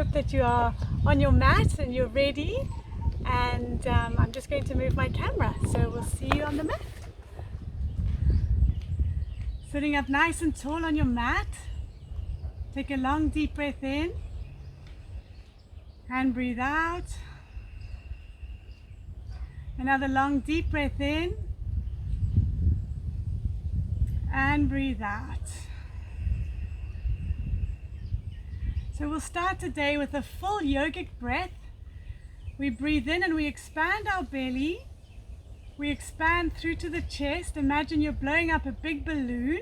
hope that you are on your mat and you're ready, and I'm just going to move my camera, so we'll see you on the mat. Sitting up nice and tall on your mat, take a long deep breath in and breathe out. Another long deep breath in and breathe out. So we'll start today with a full yogic breath. We breathe in and we expand our belly. We expand through to the chest. Imagine you're blowing up a big balloon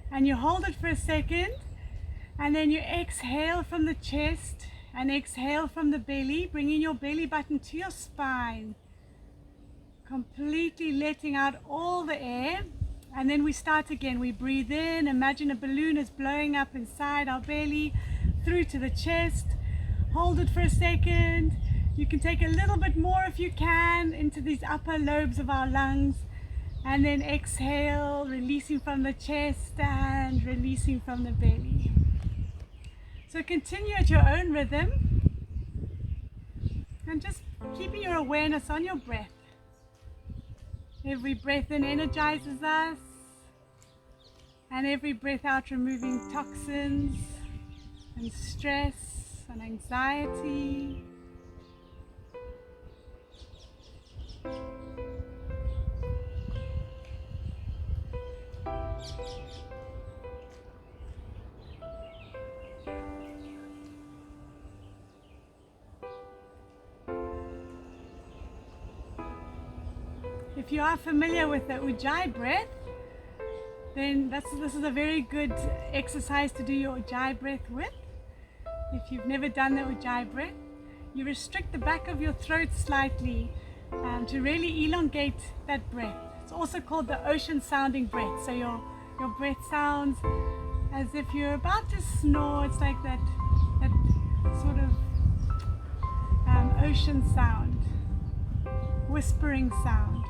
and you hold it for a second, and then you exhale from the chest and exhale from the belly, bringing your belly button to your spine, completely letting out all the air. And then we start again. We breathe in, imagine a balloon is blowing up inside our belly through to the chest. Hold it for a second. You can take a little bit more if you can into these upper lobes of our lungs, and then exhale, releasing from the chest and releasing from the belly. So continue at your own rhythm and just keeping your awareness on your breath. Every breath in energizes us, and every breath out removing toxins and stress and anxiety. If you are familiar with the Ujjayi breath, then this is a very good exercise to do your Ujjayi breath with. If you've never done the Ujjayi breath, you restrict the back of your throat slightly to really elongate that breath. It's also called the ocean sounding breath. So your breath sounds as if you're about to snore. It's like that sort of ocean sound, whispering sound.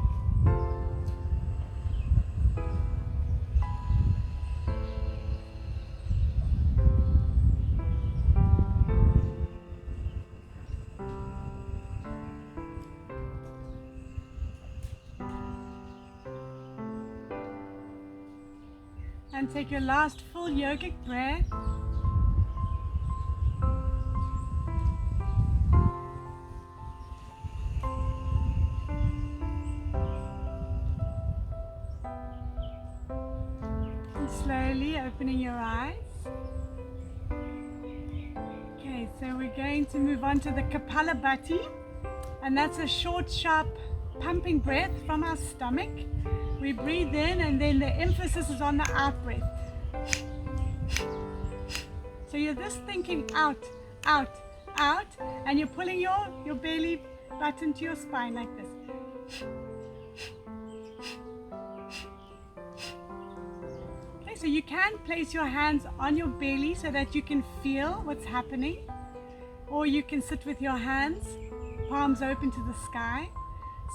And take your last full yogic breath. And slowly opening your eyes. Okay, so we're going to move on to the Kapalabhati, and that's a short, sharp pumping breath from our stomach. We breathe in, and then the emphasis is on the out breath. So you're just thinking out, out, out, and you're pulling your belly button to your spine like this. Okay, so you can place your hands on your belly so that you can feel what's happening, or you can sit with your hands, palms open to the sky.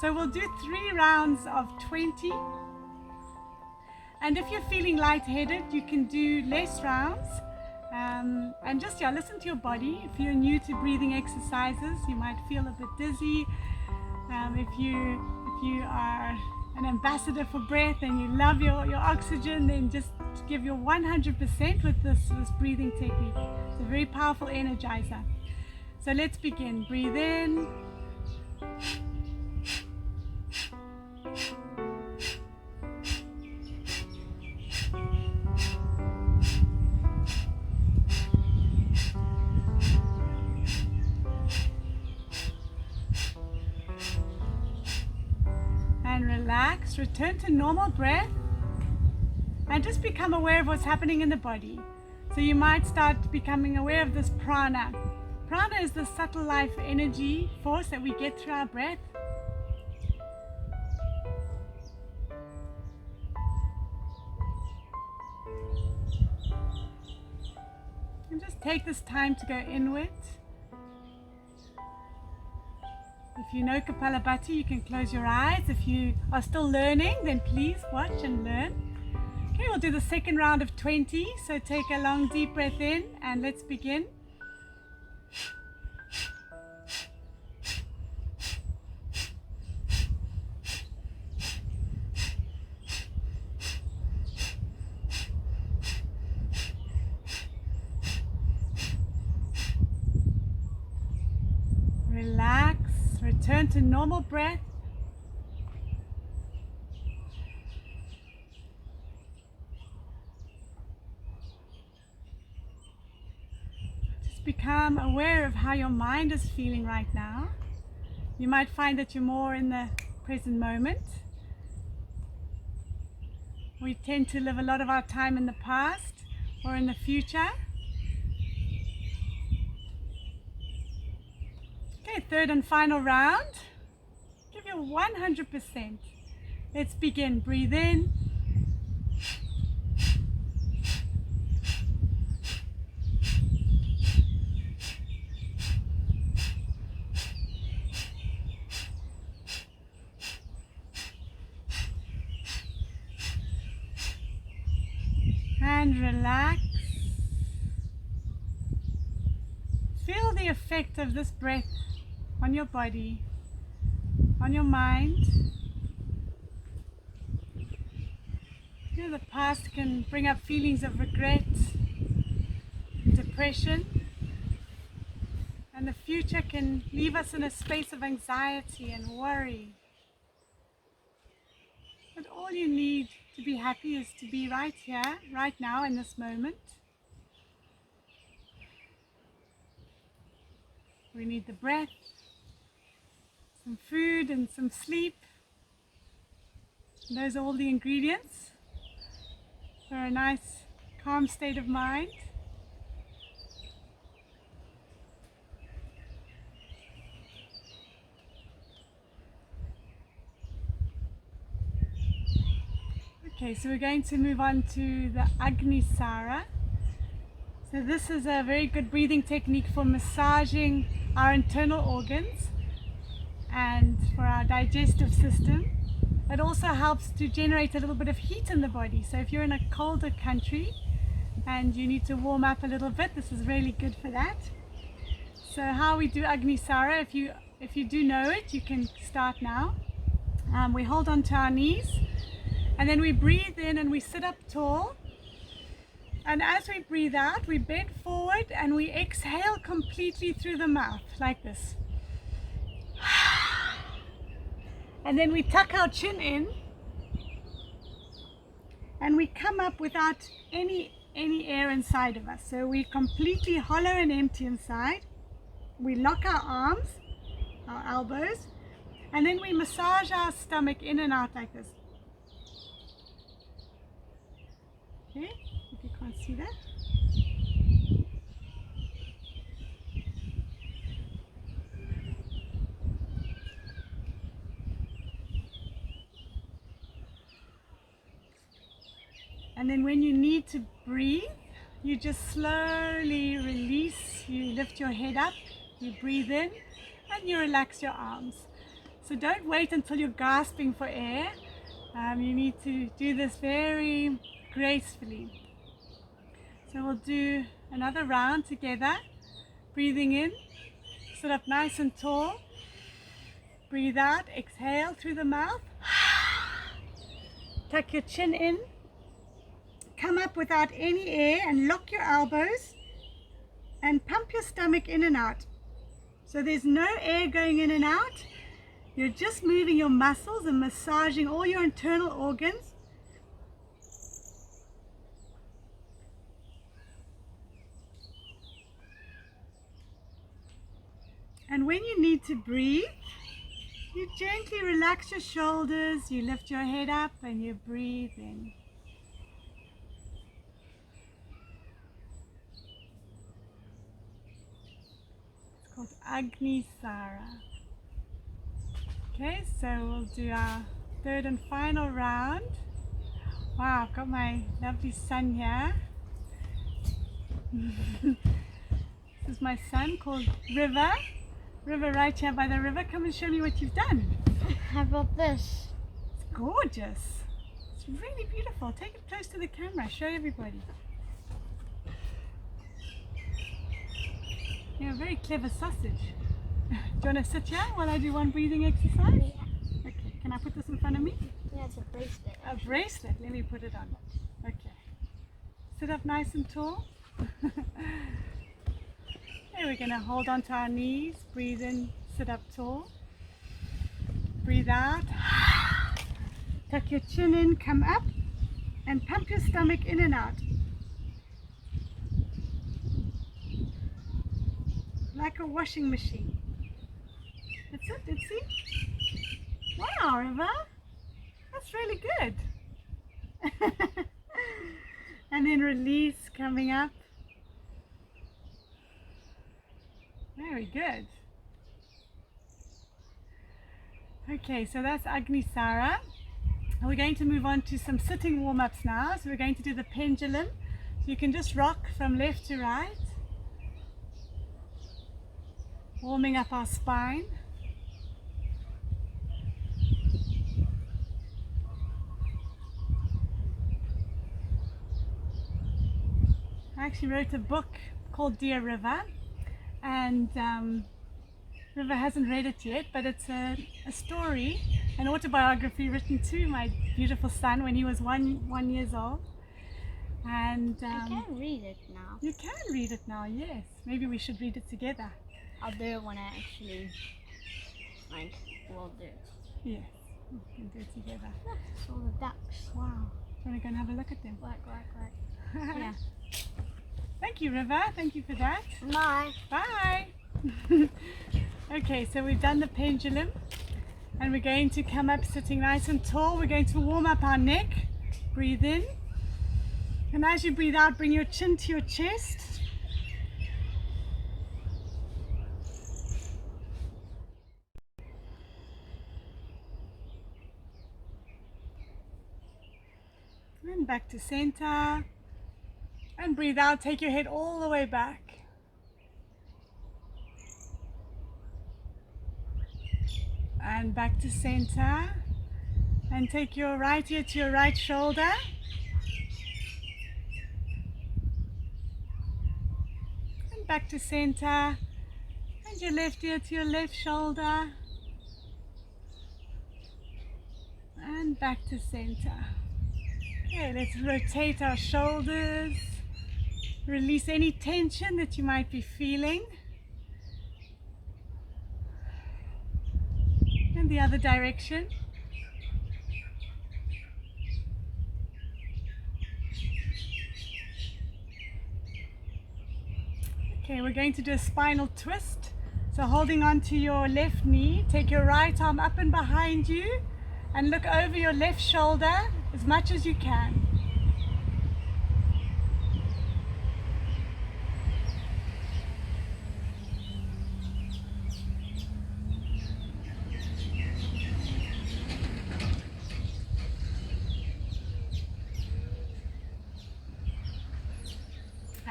So we'll do 3 rounds of 20. And if you're feeling lightheaded, you can do less rounds. And just listen to your body. If you're new to breathing exercises, you might feel a bit dizzy. If you are an ambassador for breath and you love your oxygen, then just give your 100% with this breathing technique. It's a very powerful energizer. So let's begin. Breathe in. And relax, return to normal breath, and just become aware of what's happening in the body. So you might start becoming aware of this prana. Prana is the subtle life energy force that we get through our breath. And just take this time to go inward. If you know Kapalabhati, you can close your eyes. If you are still learning, then please watch and learn. Okay, we'll do the second round of 20. So take a long deep breath in and let's begin. return to normal breath. Just become aware of how your mind is feeling right now. You might find that you're more in the present moment. We tend to live a lot of our time in the past or in the future. Okay, third and final round. Give you 100%. Let's begin. Breathe in. And relax. Feel the effect of this breath on your body, on your mind. You know, the past can bring up feelings of regret, depression, and the future can leave us in a space of anxiety and worry. But all you need to be happy is to be right here, right now, in this moment. We need the breath, some food and some sleep. And those are all the ingredients for a nice, calm state of mind. Okay, so we're going to move on to the Agnisara. So this is a very good breathing technique for massaging our internal organs and for our digestive system. It also helps to generate a little bit of heat in the body. So if you're in a colder country and you need to warm up a little bit, this is really good for that. So how we do Agnisara, if you do know it, you can start now. We hold on to our knees and then we breathe in and we sit up tall. And as we breathe out, we bend forward and we exhale completely through the mouth, like this. And then we tuck our chin in and we come up without any air inside of us. So we're completely hollow and empty inside. We lock our arms, our elbows, and then we massage our stomach in and out like this. Okay, if you can't see that. And then when you need to breathe, you just slowly release. You lift your head up, you breathe in, and you relax your arms. So don't wait until you're gasping for air. You need to do this very gracefully. So we'll do another round together. Breathing in, sit up nice and tall. Breathe out, exhale through the mouth. Tuck your chin in. Come up without any air and lock your elbows and pump your stomach in and out. So there's no air going in and out. You're just moving your muscles and massaging all your internal organs. And when you need to breathe, you gently relax your shoulders, you lift your head up and you breathe in. Called Agnisara. Okay, so we'll do our third and final round. Wow, I've got my lovely son here. This is my son called River. River, right here by the river. Come and show me what you've done. How about this? It's gorgeous. It's really beautiful. Take it close to the camera. Show everybody. You're a very clever sausage. Do you want to sit here while I do one breathing exercise? Yeah. Okay, can I put this in front of me? Yeah, it's a bracelet. A bracelet, let me put it on. Okay. Sit up nice and tall. Okay, we're going to hold on to our knees, breathe in, sit up tall. breathe out. Tuck your chin in, come up, and pump your stomach in and out. Like a washing machine. That's it, let's see. Wow, River. That's really good. And then release, coming up. Very good. Okay, so that's Agnisara. We're going to move on to some sitting warm-ups now. So we're going to do the pendulum. So you can just rock from left to right. Warming up our spine. I actually wrote a book called Dear River, and River hasn't read it yet, but it's a story, an autobiography written to my beautiful son when he was one years old. And I can read it now. you can read it now, yes. Maybe we should read it together. I'll do it when I actually, we'll do it. Yes, we can do it together. Look, it's all the ducks. Wow. Do you want to go and have a look at them? Right. Yeah. Thank you, River. Thank you for that. Bye. Bye. Okay, so we've done the pendulum and we're going to come up sitting nice and tall. We're going to warm up our neck. Breathe in. And as you breathe out, bring your chin to your chest. And back to center. And breathe out, take your head all the way back. And back to center. And take your right ear to your right shoulder. And back to center. And your left ear to your left shoulder. And back to center. Okay, let's rotate our shoulders. Release any tension that you might be feeling. And the other direction. Okay, we're going to do a spinal twist. So holding on to your left knee, take your right arm up and behind you and look over your left shoulder as much as you can.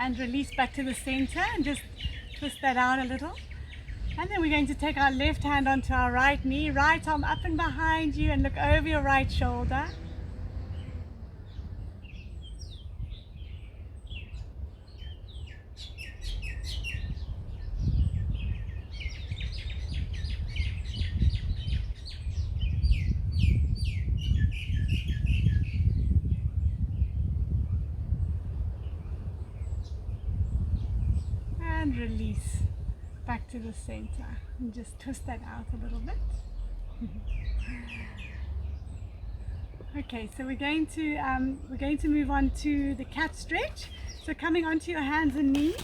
And release back to the center and just twist that out a little. And then we're going to take our left hand onto our right knee, right arm up and behind you and look over your right shoulder. And release back to the center and just twist that out a little bit. Okay, so we're going to move on to the cat stretch. So coming onto your hands and knees,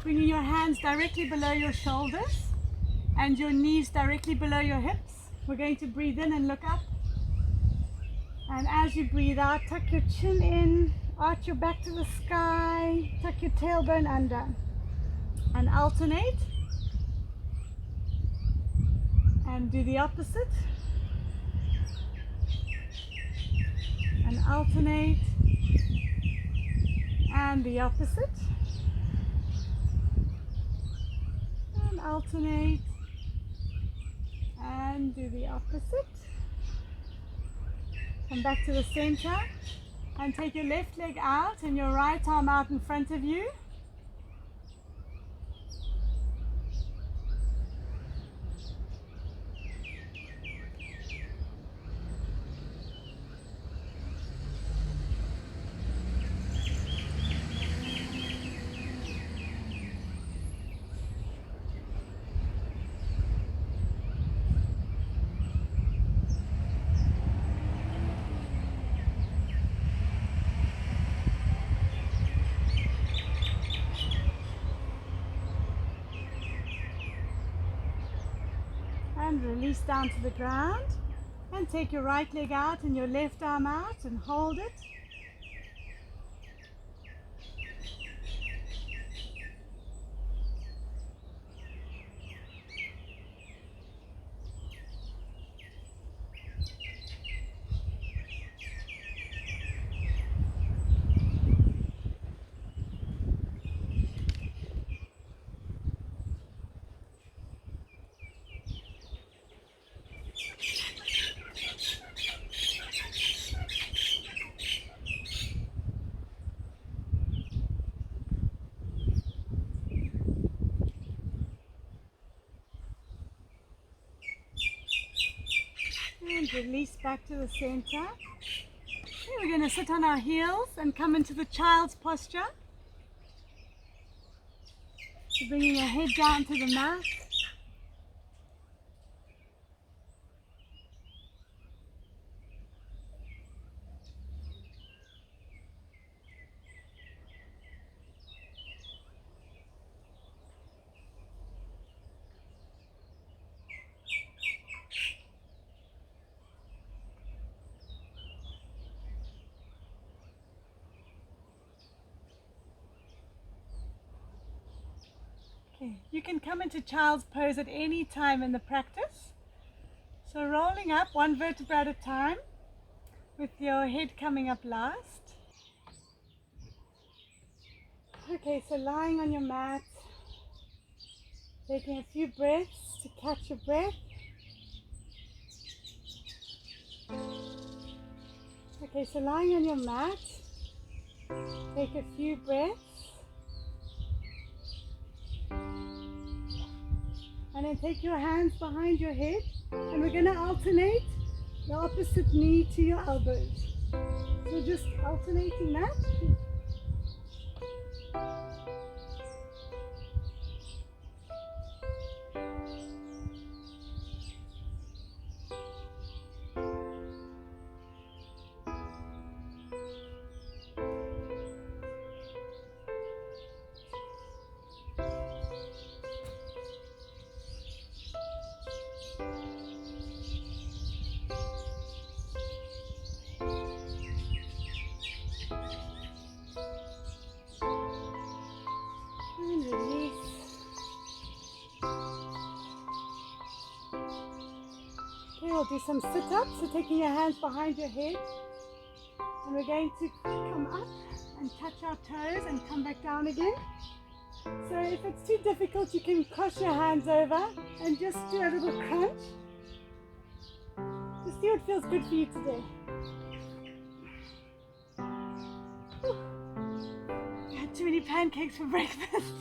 bringing your hands directly below your shoulders and your knees directly below your hips. We're going to breathe in and look up. And as you breathe out, tuck your chin in, arch your back to the sky, tuck your tailbone under. And alternate and do the opposite and alternate and the opposite and alternate and do the opposite. Come back to the center and take your left leg out and your right arm out in front of you. And release down to the ground. And take your right leg out and your left arm out and hold it. And release back to the center. Okay, we're going to sit on our heels and come into the child's posture. So bringing your head down to the mat. Okay, you can come into child's pose at any time in the practice. So rolling up one vertebra at a time with your head coming up last. Okay, so lying on your mat, taking a few breaths to catch your breath. Okay, so lying on your mat, take a few breaths. And then take your hands behind your head and we're going to alternate the opposite knee to your elbows. So just alternating that. And release. Okay, we'll do some sit-ups. So taking your hands behind your head. And we're going to come up and touch our toes and come back down again. So if it's too difficult, you can cross your hands over and just do a little crunch. Just see what feels good for you today. I had too many pancakes for breakfast.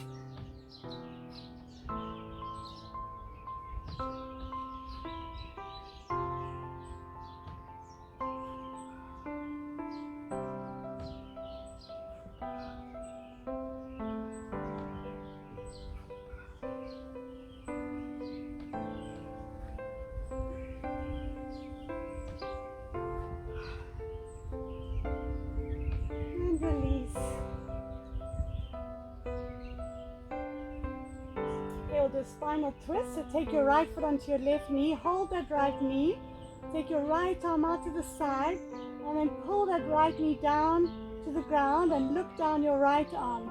And release. Okay, we'll do a spinal twist. So take your right foot onto your left knee, hold that right knee, take your right arm out to the side, and then pull that right knee down to the ground and look down your right arm.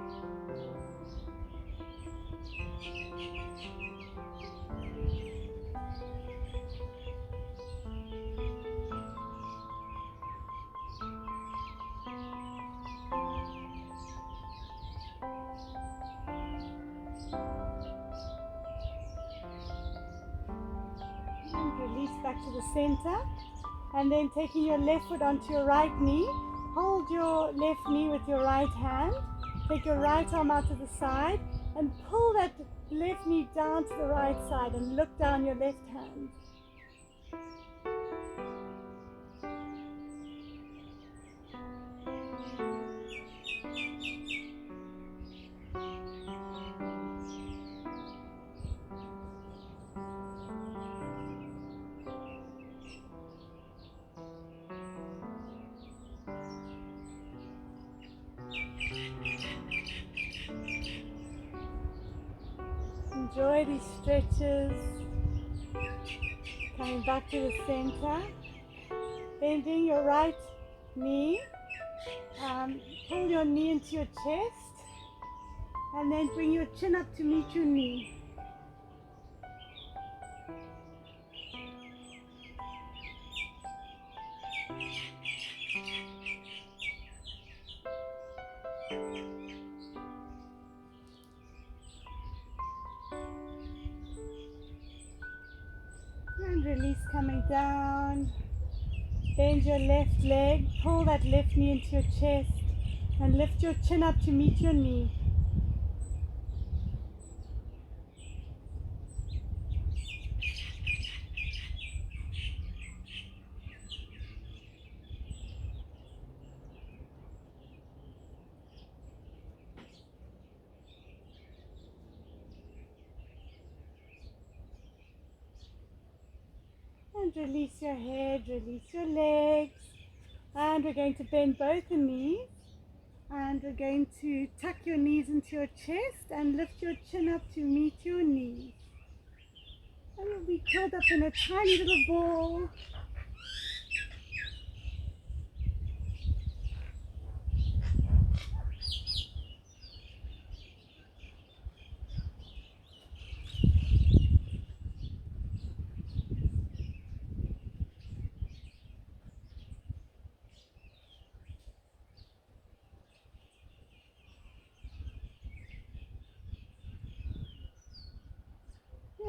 And release back to the center. And then taking your left foot onto your right knee, hold your left knee with your right hand, take your right arm out to the side and pull that left knee down to the right side and look down your left hand. Enjoy these stretches. Coming back to the center. Bending your right knee. Pull your knee into your chest. And then bring your chin up to meet your knee. And release coming down. Bend your left leg, pull that left knee into your chest and lift your chin up to meet your knee. And release your head, release your legs. And we're going to bend both the knees. And we're going to tuck your knees into your chest and lift your chin up to meet your knees. And you'll be curled up in a tiny little ball.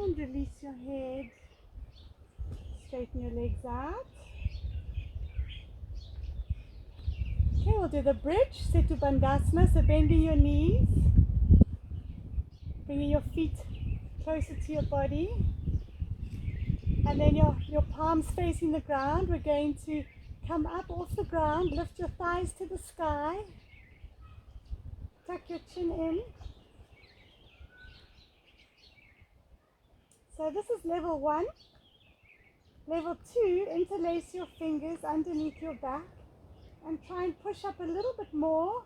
And release your head. Straighten your legs out. Okay, we'll do the bridge, Setu Bandhasana, so bending your knees, bringing your feet closer to your body, and then your palms facing the ground. We're going to come up off the ground, lift your thighs to the sky, tuck your chin in. So this is level 1. Level 2, interlace your fingers underneath your back and try and push up a little bit more.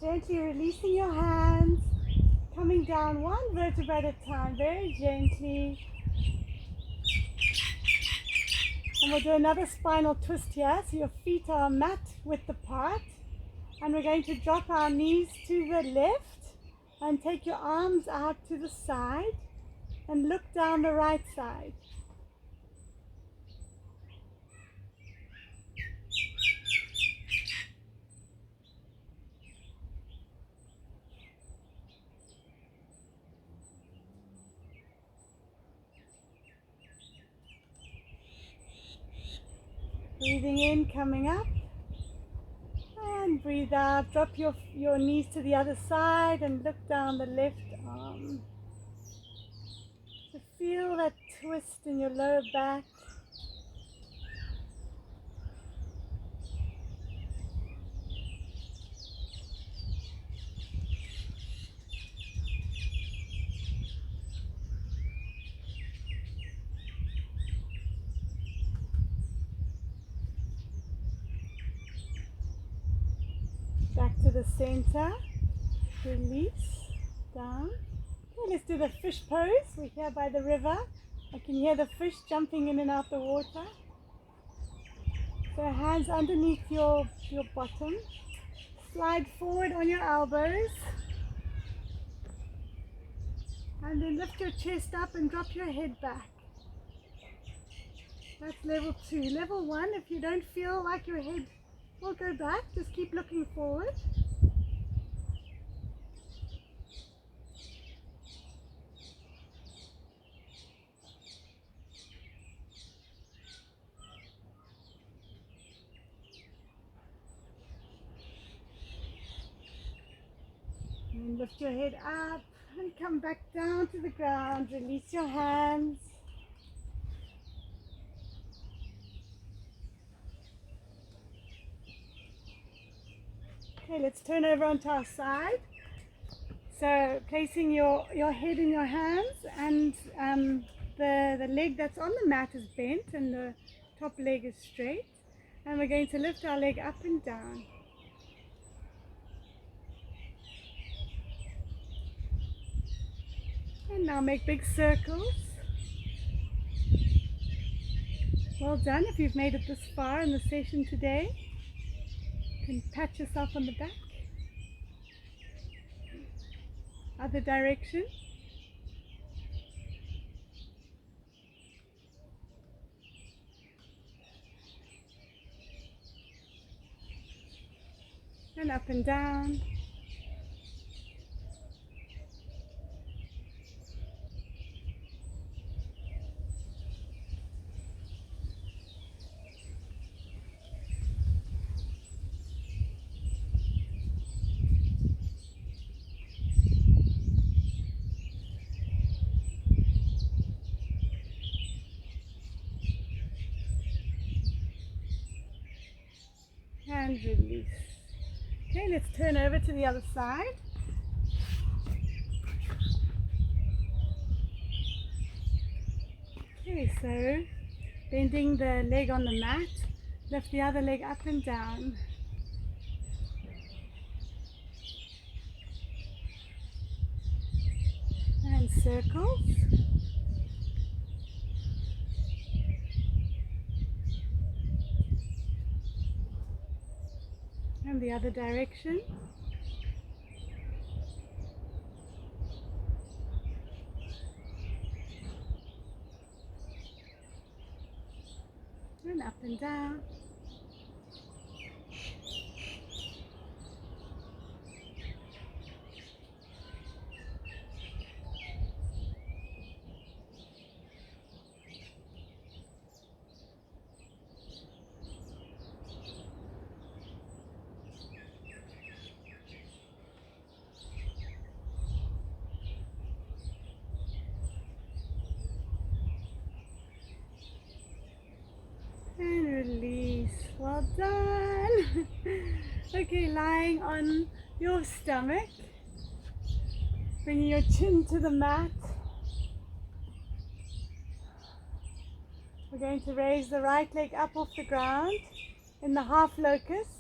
Gently releasing your hands, coming down one vertebra at a time, very gently. And we'll do another spinal twist here, so your feet are mat width apart. And we're going to drop our knees to the left and take your arms out to the side and look down the right side. Breathing in, coming up, and breathe out. Drop your knees to the other side and look down the left arm. So feel that twist in your lower back. Back to the center, release, down. Okay, let's do the fish pose. We're here by the river. I can hear the fish jumping in and out the water. So hands underneath your bottom. Slide forward on your elbows. And then lift your chest up and drop your head back. That's level 2. Level 1, if you don't feel like your head will go back, just keep looking forward. And lift your head up and come back down to the ground. Release your hands. Okay, let's turn over onto our side. So placing your head in your hands, and the leg that's on the mat is bent and the top leg is straight. And we're going to lift our leg up and down. And now make big circles. Well done if you've made it this far in the session today. You can pat yourself on the back. Other direction. And up and down. And release. Okay, let's turn over to the other side. Okay, so bending the leg on the mat, lift the other leg up and down. And circles. And the other direction. And up and down. And release. Well done. Okay, lying on your stomach, bringing your chin to the mat. We're going to raise the right leg up off the ground in the half locust.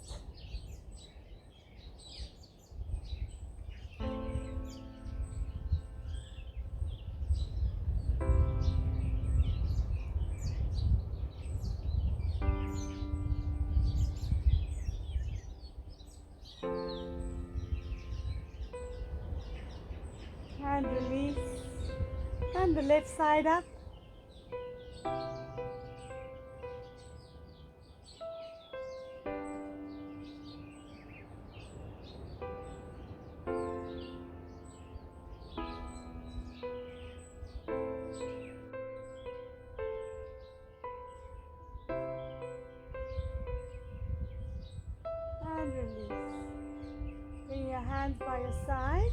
And release. And the left side up. And release. Bring your hands by your side.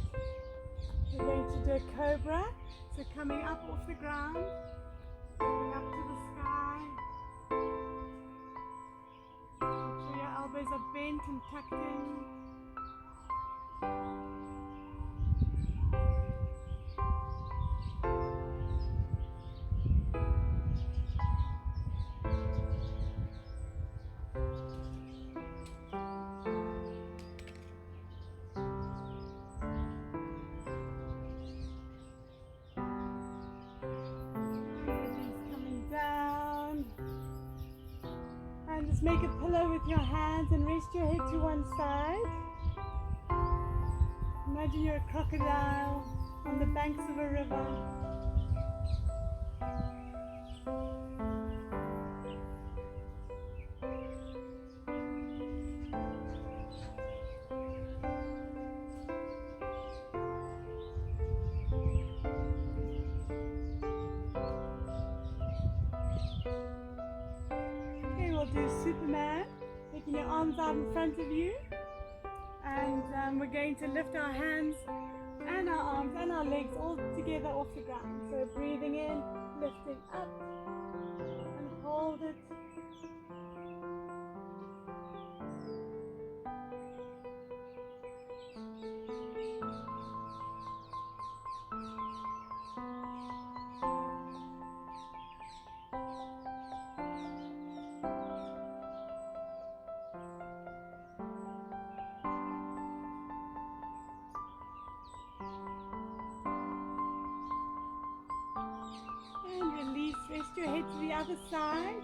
We're going to do a cobra. So coming up off the ground, looking up to the sky. Make sure your elbows are bent and tucked in. And just make a pillow with your hands and rest your head to one side. Imagine you're a crocodile on the banks of a river. Do Superman, taking your arms out in front of you, and we're going to lift our hands and our arms and our legs all together off the ground. So breathing in, lifting up, and hold it. And release, rest your head to the other side.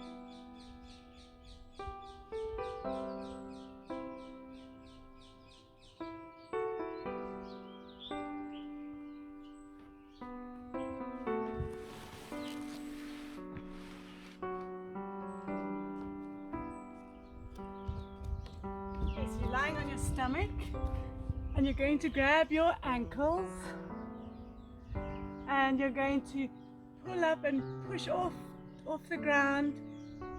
Okay, so you're lying on your stomach and you're going to grab your ankles and you're going to pull up and push off the ground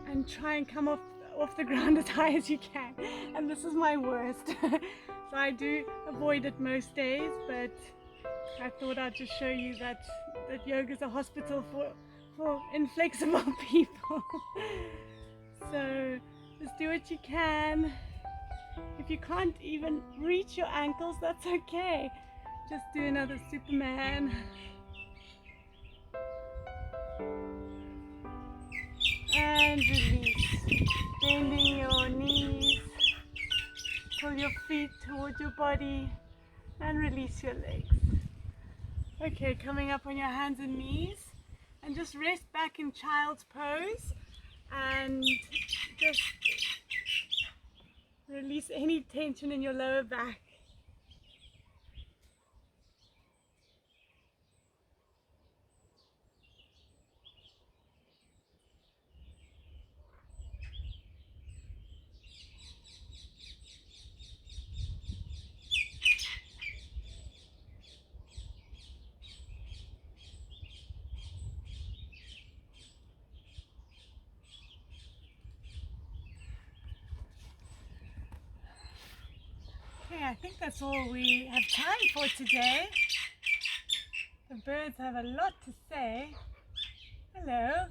and try and come off the ground as high as you can. And this is my worst. So I do avoid it most days, but I thought I'd just show you that yoga is a hospital for inflexible people. So just do what you can. If you can't even reach your ankles, that's okay. Just do another Superman. And release, bending your knees, pull your feet toward your body and release your legs. Okay, coming up on your hands and knees and just rest back in child's pose and just release any tension in your lower back. Okay, I think that's all we have time for today. The birds have a lot to say. Hello.